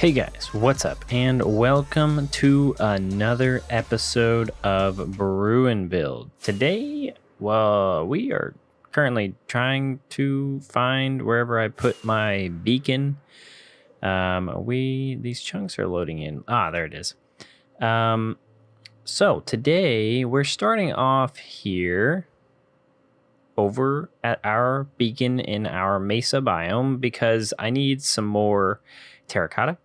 Hey guys, what's up? And welcome to another episode of Brew Build. Today, well, we are currently trying to find wherever I put my beacon. These chunks are loading in. Ah, there it is. So today we're starting off here over at our beacon in our mesa biome because I need some more terracotta.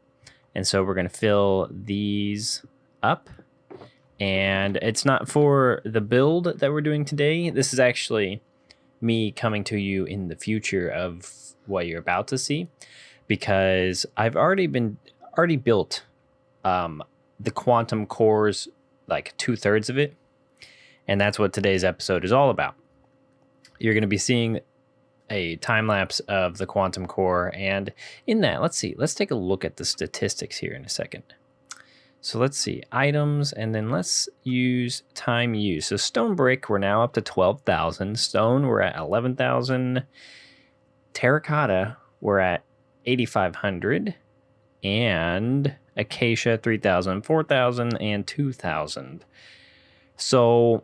And so we're going to fill these up. And it's not for the build that we're doing today. This is actually me coming to you in the future of what you're about to see, because I've already built the quantum cores, like 2/3 of it. And that's what today's episode is all about. You're going to be seeing a time lapse of the quantum core, and in that, let's take a look at the statistics here in a second. So let's see items, and then let's use time used. So stone brick, we're now up to 12,000. Stone, we're at 11,000. Terracotta, we're at 8,500, and acacia 3,000, 4,000, and 2,000. So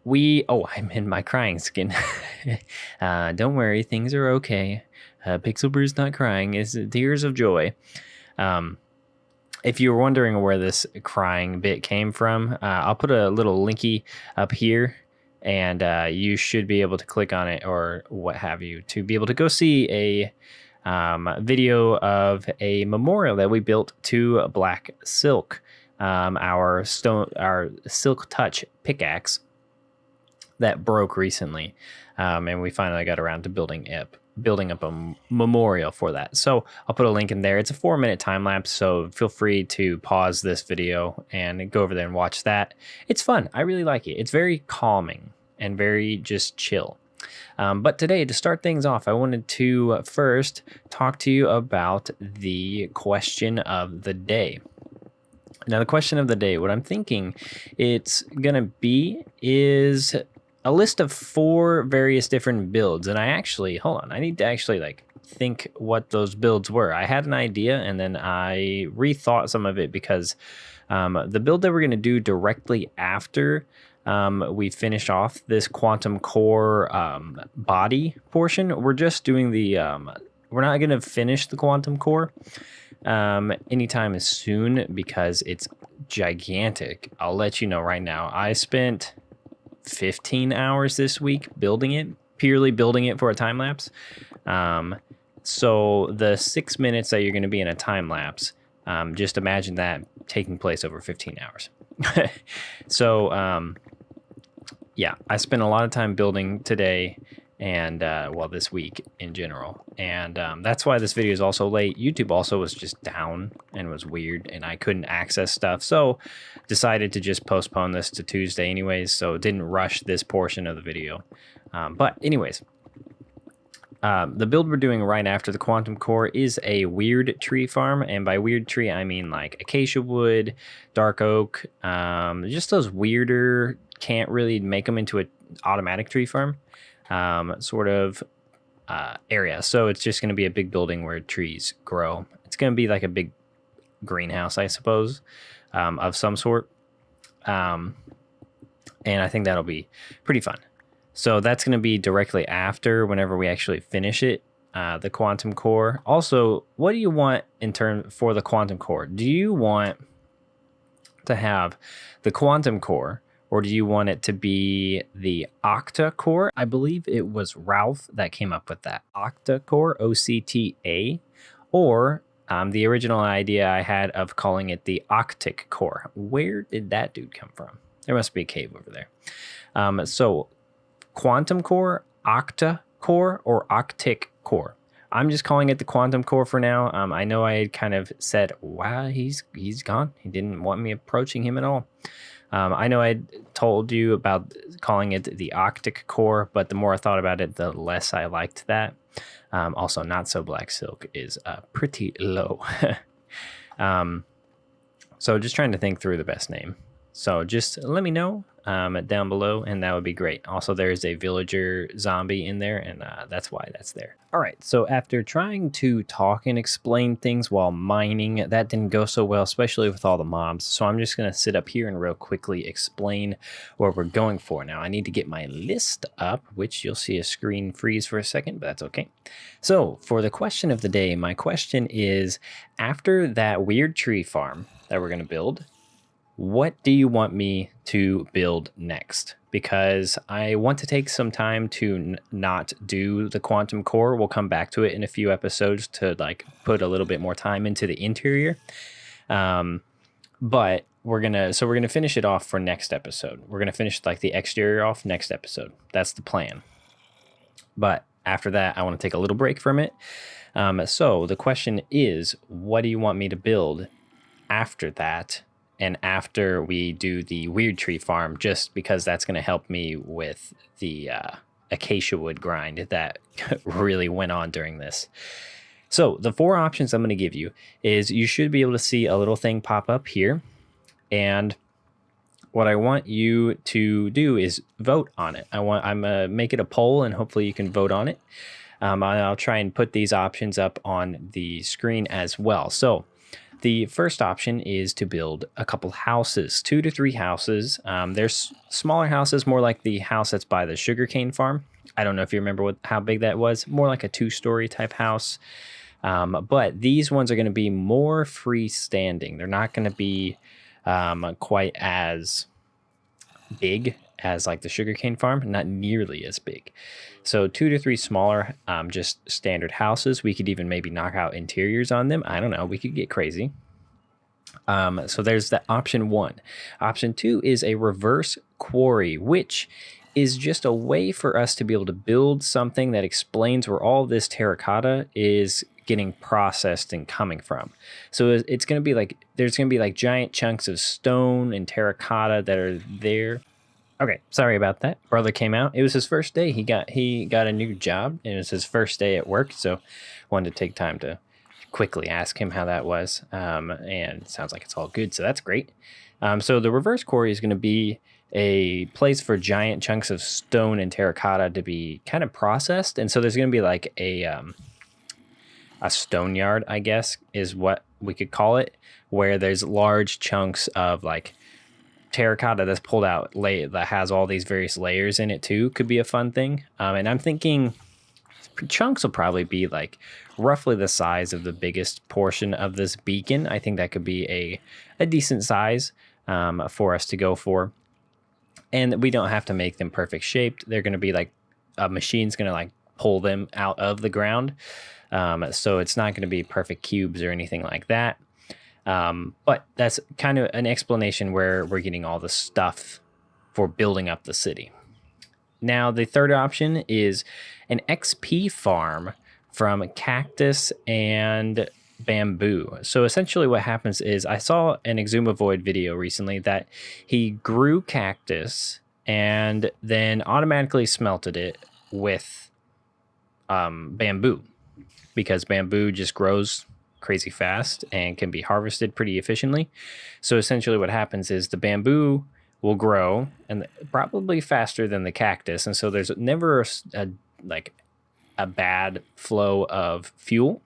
I'm in my crying skin. Don't worry, things are okay. Pixel Brew's not crying. It's tears of joy. If you were wondering where this crying bit came from, I'll put a little linky up here, and you should be able to click on it or what have you to be able to go see a video of a memorial that we built to Black Silk, our Silk Touch pickaxe that broke recently, and we finally got around to building up a memorial for that. So I'll put a link in there. It's a 4-minute time lapse, so feel free to pause this video and go over there and watch that. It's fun. I really like it. It's very calming and very just chill. But today, to start things off, I wanted to first talk to you about the question of the day. Now, the question of the day, what I'm thinking it's gonna be is a list of 4 various different builds. And I need to actually think what those builds were. I had an idea and then I rethought some of it because the build that we're going to do directly after we finish off this quantum core body portion, we're just doing the, we're not going to finish the quantum core anytime soon because it's gigantic. I'll let you know right now. I spent 15 hours this week purely building it for a time lapse. So the 6 minutes that you're going to be in a time lapse, just imagine that taking place over 15 hours. So yeah, I spent a lot of time building today and this week in general, and that's why this video is also late. YouTube also was just down and was weird, and I couldn't access stuff, so decided to just postpone this to Tuesday anyways, so didn't rush this portion of the video. But anyways, the build we're doing right after the quantum core is a weird tree farm, and by weird tree I mean like acacia wood, dark oak, just those weirder, can't really make them into an automatic tree farm area. So it's just going to be a big building where trees grow. It's going to be like a big greenhouse, I suppose, of some sort. And I think that'll be pretty fun. So that's going to be directly after, whenever we actually finish it, the quantum core. Also, what do you want for the quantum core? Do you want to have the quantum core, or do you want it to be the octa core? I believe it was Ralph that came up with that. Octa core, OCTA, or the original idea I had of calling it the octic core. Where did that dude come from? There must be a cave over there. So quantum core, octa core, or octic core. I'm just calling it the quantum core for now. I know I had kind of said, wow, he's gone. He didn't want me approaching him at all. I know I told you about calling it the octic core, but the more I thought about it, the less I liked that. Also, not so black silk is pretty low. So just trying to think through the best name. So just let me know down below, and that would be great. Also, there's a villager zombie in there, and that's why that's there. All right, so after trying to talk and explain things while mining, that didn't go so well, especially with all the mobs. So I'm just going to sit up here and real quickly explain what we're going for. Now, I need to get my list up, which you'll see a screen freeze for a second, but that's okay. So for the question of the day, my question is, after that weird tree farm that we're going to build, what do you want me to build next? Because I want to take some time to not do the quantum core. We'll come back to it in a few episodes to like put a little bit more time into the interior. But we're gonna finish it off for next episode. We're gonna finish like the exterior off next episode. That's the plan. But after that, I want to take a little break from it. So the question is, what do you want me to build after that? And after we do the weird tree farm, just because that's going to help me with the acacia wood grind that really went on during this. So the 4 options I'm going to give you is you should be able to see a little thing pop up here. And what I want you to do is vote on it. I'm going to make it a poll, and hopefully you can vote on it. I'll try and put these options up on the screen as well. So the first option is to build a couple houses, 2 to 3 houses. There's smaller houses, more like the house that's by the sugarcane farm. I don't know if you remember how big that was, more like a 2-story type house. But these ones are going to be more freestanding. They're not going to be quite as big as like the sugarcane farm, not nearly as big. So 2 to 3 smaller, just standard houses. We could even maybe knock out interiors on them. I don't know. We could get crazy. So there's that option 1. Option 2 is a reverse quarry, which is just a way for us to be able to build something that explains where all this terracotta is getting processed and coming from. So it's going to be like, there's going to be like giant chunks of stone and terracotta that are there. Okay, sorry about that. Brother came out. It was his first day. He got a new job, and it was his first day at work, so wanted to take time to quickly ask him how that was. And it sounds like it's all good, so that's great. So the reverse quarry is going to be a place for giant chunks of stone and terracotta to be kind of processed, and so there's going to be like a stone yard, I guess, is what we could call it, where there's large chunks of like terracotta that's pulled out that has all these various layers in it too. Could be a fun thing. And I'm thinking chunks will probably be like roughly the size of the biggest portion of this beacon. I think that could be a decent size for us to go for. And we don't have to make them perfect shaped. They're going to be like a machine's going to like pull them out of the ground. So it's not going to be perfect cubes or anything like that. But that's kind of an explanation where we're getting all the stuff for building up the city. Now, the third option is an XP farm from cactus and bamboo. So essentially what happens is I saw an Exumavoid video recently that he grew cactus and then automatically smelted it with bamboo, because bamboo just grows crazy fast and can be harvested pretty efficiently. So essentially what happens is the bamboo will grow and probably faster than the cactus, and so there's never a bad flow of fuel,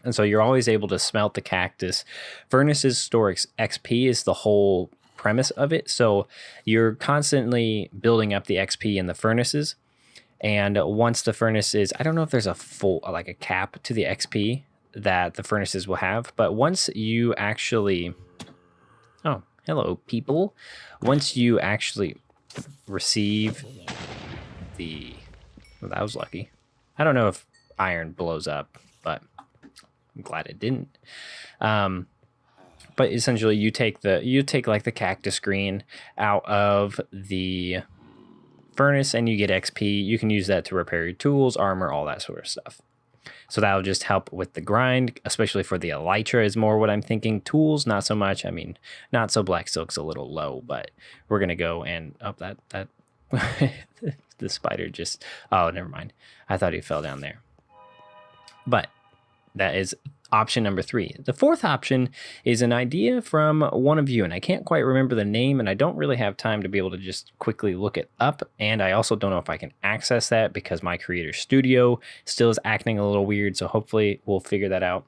and so you're always able to smelt the cactus. Furnaces store XP is the whole premise of it, so you're constantly building up the XP in the furnaces, and once the furnace is, I don't know if there's a full like a cap to the XP that the furnaces will have, but once you actually, oh, hello people, once you actually receive the, well, that was lucky. I don't know if iron blows up, but I'm glad it didn't. But essentially you take like the cactus green out of the furnace and you get XP. You can use that to repair your tools, armor, all that sort of stuff. So that'll just help with the grind, especially for the elytra is more what I'm thinking. Tools, not so much. I mean, not so black silk's a little low, but we're going to go and up that the spider just, oh, never mind. I thought he fell down there. But that is option number 3. The fourth option is an idea from one of you, and I can't quite remember the name, and I don't really have time to be able to just quickly look it up, and I also don't know if I can access that because my creator studio still is acting a little weird, so hopefully we'll figure that out.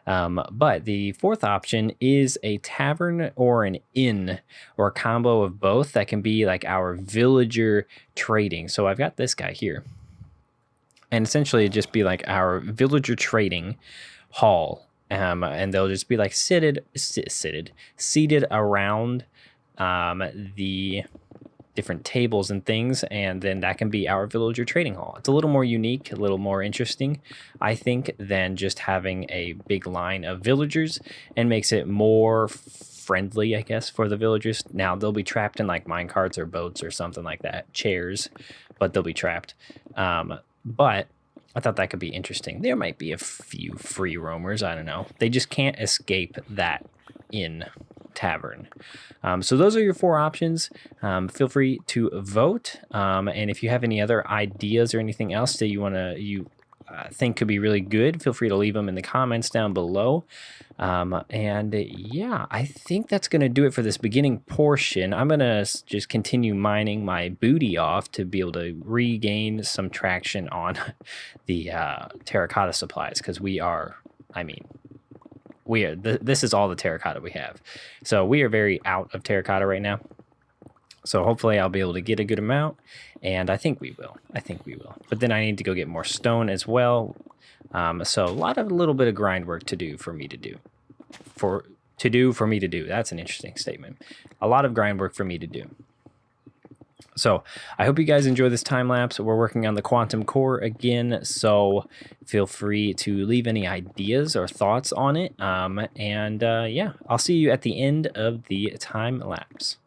But the fourth option is a tavern or an inn or a combo of both that can be like our villager trading. So I've got this guy here, and essentially it'd just be like our villager trading hall, and they'll just be like seated around the different tables and things, and then that can be our villager trading hall. It's a little more unique, a little more interesting, I think, than just having a big line of villagers, and makes it more friendly, I guess, for the villagers. Now they'll be trapped in like minecarts or boats or something like that, chairs, but they'll be trapped. But I thought that could be interesting. There might be a few free roamers. I don't know. They just can't escape that inn tavern. So those are your 4 options. Feel free to vote. And if you have any other ideas or anything else that you think could be really good, feel free to leave them in the comments down below. And yeah, I think that's going to do it for this beginning portion. I'm going to just continue mining my booty off to be able to regain some traction on the terracotta supplies, because this is all the terracotta we have. So we are very out of terracotta right now. So hopefully I'll be able to get a good amount, and I think we will. But then I need to go get more stone as well. So a little bit of grind work to do for me to do. That's an interesting statement. A lot of grind work for me to do. So I hope you guys enjoy this time lapse. We're working on the quantum core again, so feel free to leave any ideas or thoughts on it. Yeah, I'll see you at the end of the time lapse.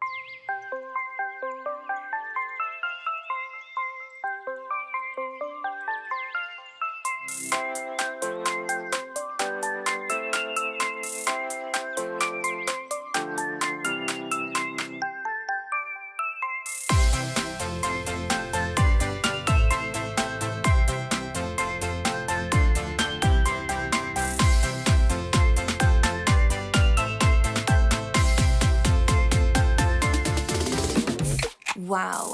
Wow.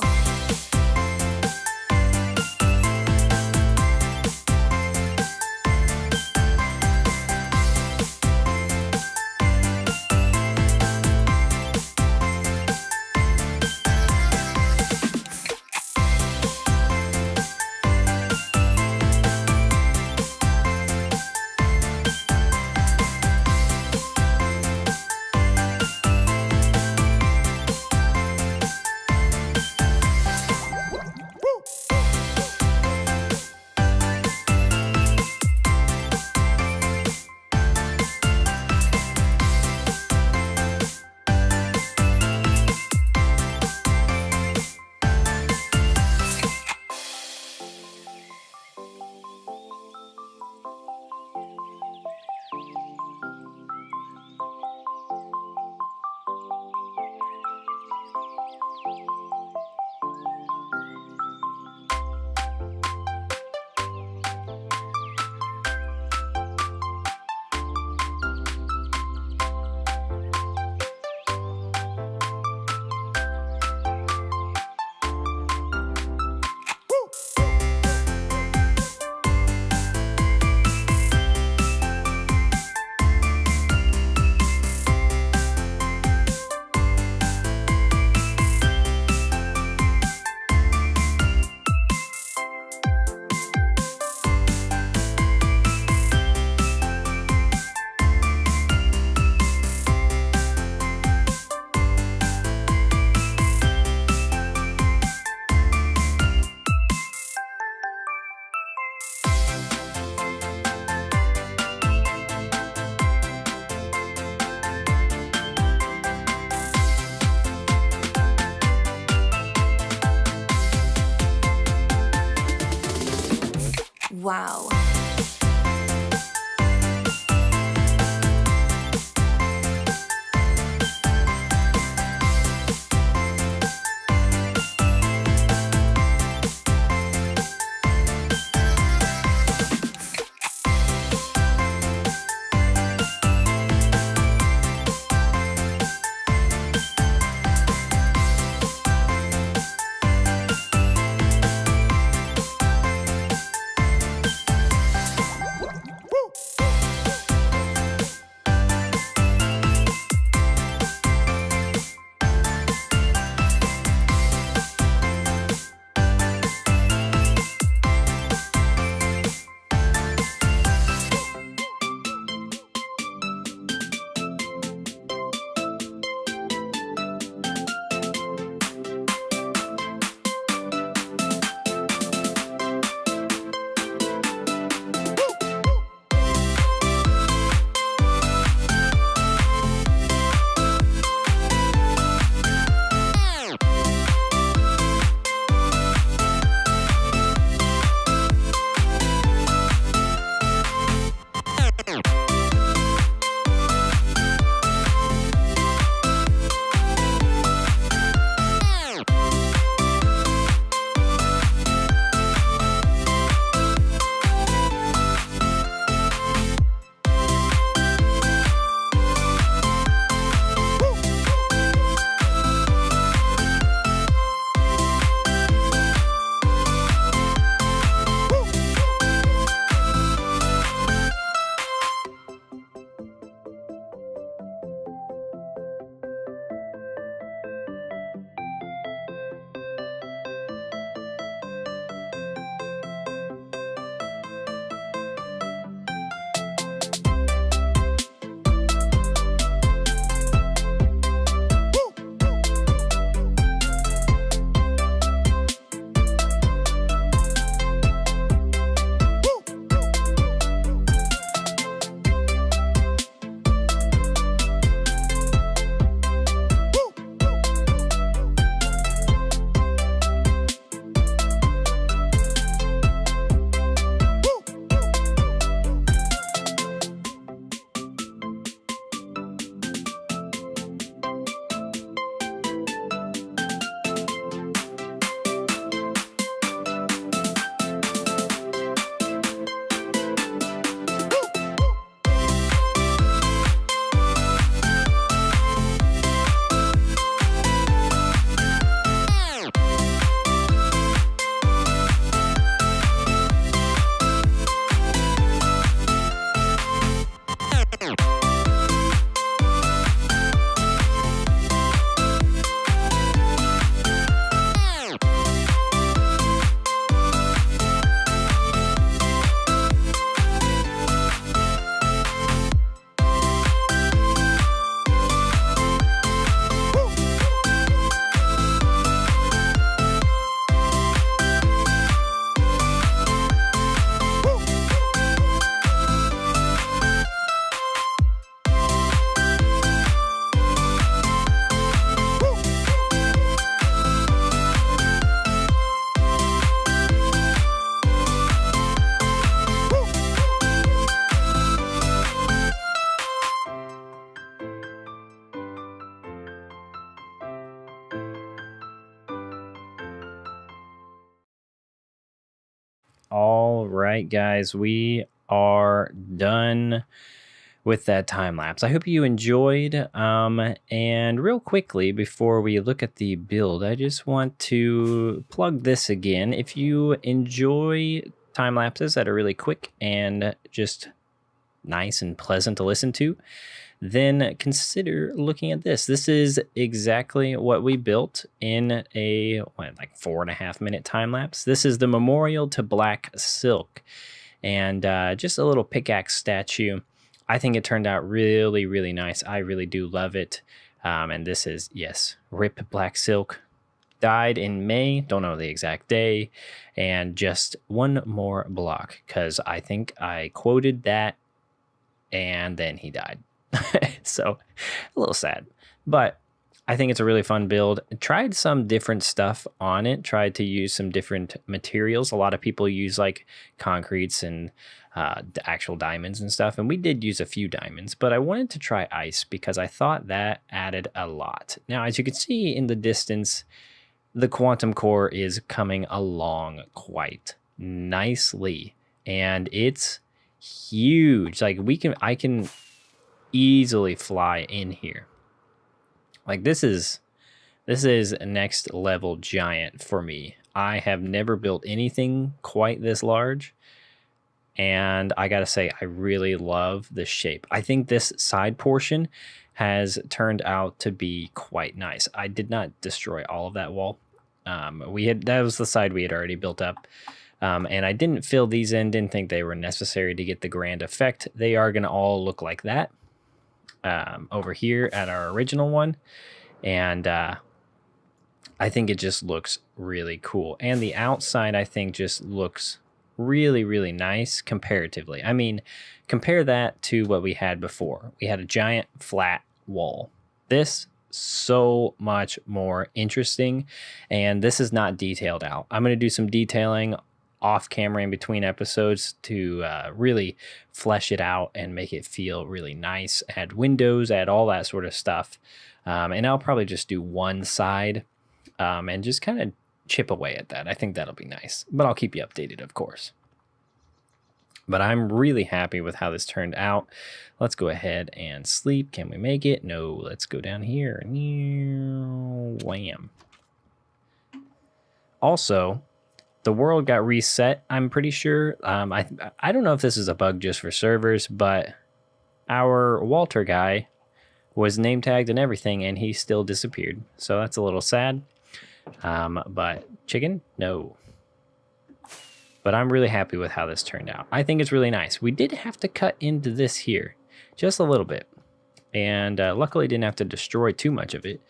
All right, guys, we are done with that time lapse. I hope you enjoyed. And real quickly, before we look at the build, I just want to plug this again. If you enjoy time lapses that are really quick and just nice and pleasant to listen to, then consider looking at this. This is exactly what we built in a like 4.5 minute time lapse. This is the Memorial to Black Silk, and just a little pickaxe statue. I think it turned out really, really nice. I really do love it. And this is, yes, Rip Black Silk. Died in May, don't know the exact day. And just one more block, because I think I quoted that and then he died. So a little sad. But I think it's a really fun build. Tried some different stuff on it. Tried to use some different materials. A lot of people use like concretes and the actual diamonds and stuff. And we did use a few diamonds, but I wanted to try ice because I thought that added a lot. Now, as you can see in the distance, the quantum core is coming along quite nicely. And it's huge. Like I can easily fly in here. Like this is next level giant for me. I have never built anything quite this large, and I gotta say I really love the shape. I think this side portion has turned out to be quite nice. I did not destroy all of that wall. That was the side we had already built up. And I didn't fill these in, didn't think they were necessary to get the grand effect. They are gonna all look like that over here at our original one. And I think it just looks really cool. And the outside, I think, just looks really, really nice comparatively. I mean, compare that to what we had before. We had a giant flat wall. This, so much more interesting. And this is not detailed out. I'm going to do some detailing off camera in between episodes to really flesh it out and make it feel really nice. Add windows, add all that sort of stuff. And I'll probably just do one side and just kind of chip away at that. I think that'll be nice, but I'll keep you updated, of course. But I'm really happy with how this turned out. Let's go ahead and sleep. Can we make it? No, let's go down here. Wham. Also, the world got reset, I'm pretty sure. I don't know if this is a bug just for servers, but our Walter guy was name tagged and everything, and he still disappeared. So that's a little sad. But chicken? No. But I'm really happy with how this turned out. I think it's really nice. We did have to cut into this here just a little bit. And luckily didn't have to destroy too much of it.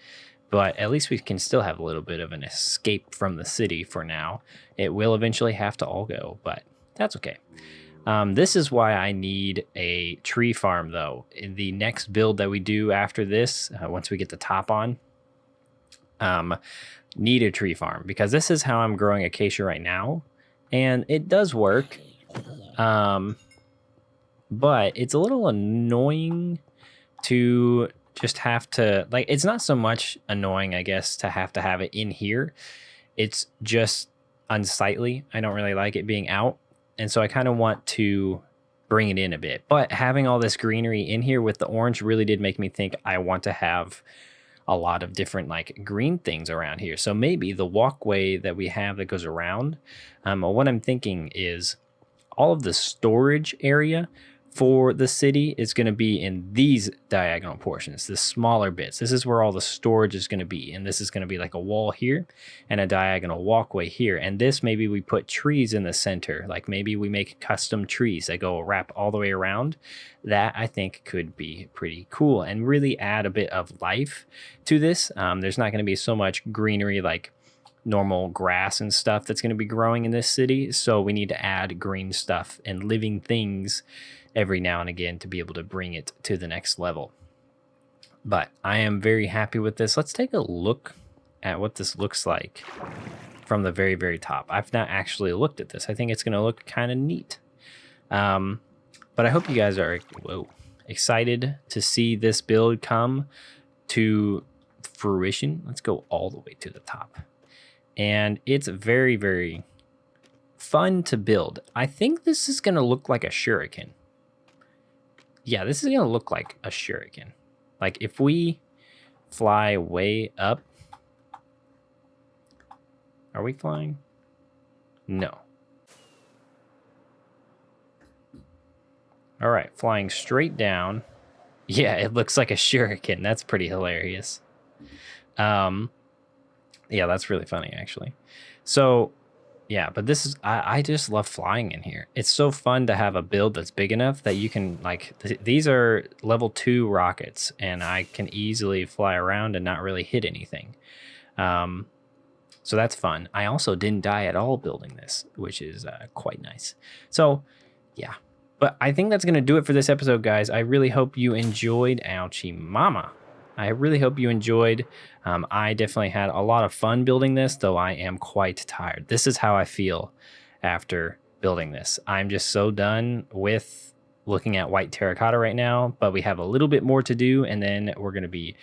But at least we can still have a little bit of an escape from the city for now. It will eventually have to all go, but that's okay. This is why I need a tree farm, though. In the next build that we do after this, once we get the top on, need a tree farm. Because this is how I'm growing acacia right now. And it does work. But it's a little annoying to just have to, like, it's not so much annoying, I guess, to have it in here. It's just unsightly. I don't really like it being out. And so I kind of want to bring it in a bit. But having all this greenery in here with the orange really did make me think I want to have a lot of different like green things around here. So maybe the walkway that we have that goes around, what I'm thinking is all of the storage area for the city is going to be in these diagonal portions, the smaller bits. This is where all the storage is going to be. And this is going to be like a wall here and a diagonal walkway here. And this, maybe we put trees in the center. Like maybe we make custom trees that go wrap all the way around. That I think could be pretty cool and really add a bit of life to this. There's not going to be so much greenery like normal grass and stuff that's going to be growing in this city. So we need to add green stuff and living things every now and again to be able to bring it to the next level. But I am very happy with this. Let's take a look at what this looks like from the very, very top. I've not actually looked at this. I think it's going to look kind of neat. But I hope you guys are excited to see this build come to fruition. Let's go all the way to the top. And it's very, very fun to build. I think this is going to look like a shuriken. Yeah, this is going to look like a shuriken. Like if we fly way up. Are we flying? No. All right, flying straight down. Yeah, it looks like a shuriken. That's pretty hilarious. Yeah, that's really funny, actually. So, yeah, but this is, I just love flying in here. It's so fun to have a build that's big enough that you can, like, these are level 2 rockets, and I can easily fly around and not really hit anything. So that's fun. I also didn't die at all building this, which is quite nice. So, yeah. But I think that's going to do it for this episode, guys. I really hope you enjoyed. Ouchie mama. I really hope you enjoyed. I definitely had a lot of fun building this, though I am quite tired. This is how I feel after building this. I'm just so done with looking at white terracotta right now, but we have a little bit more to do, and then we're going to be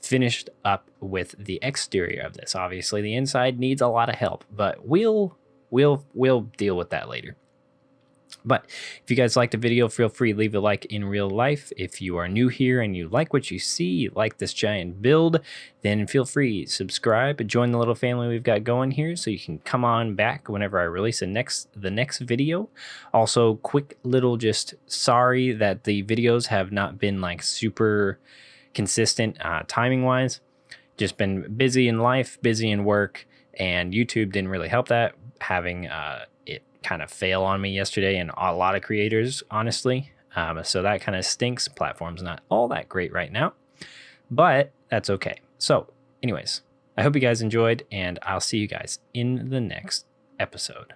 finished up with the exterior of this. Obviously, the inside needs a lot of help, but we'll deal with that later. But if you guys liked the video, feel free to leave a like in real life. If you are new here and you like what you see, you like this giant build, then feel free to subscribe, join the little family we've got going here so you can come on back whenever I release the next video. Also, quick little just sorry that the videos have not been like super consistent timing wise. Just been busy in life, busy in work, and YouTube didn't really help that, having it kind of fail on me yesterday, and a lot of creators, honestly. So that kind of stinks. Platform's not all that great right now, but that's okay. So anyways, I hope you guys enjoyed, and I'll see you guys in the next episode.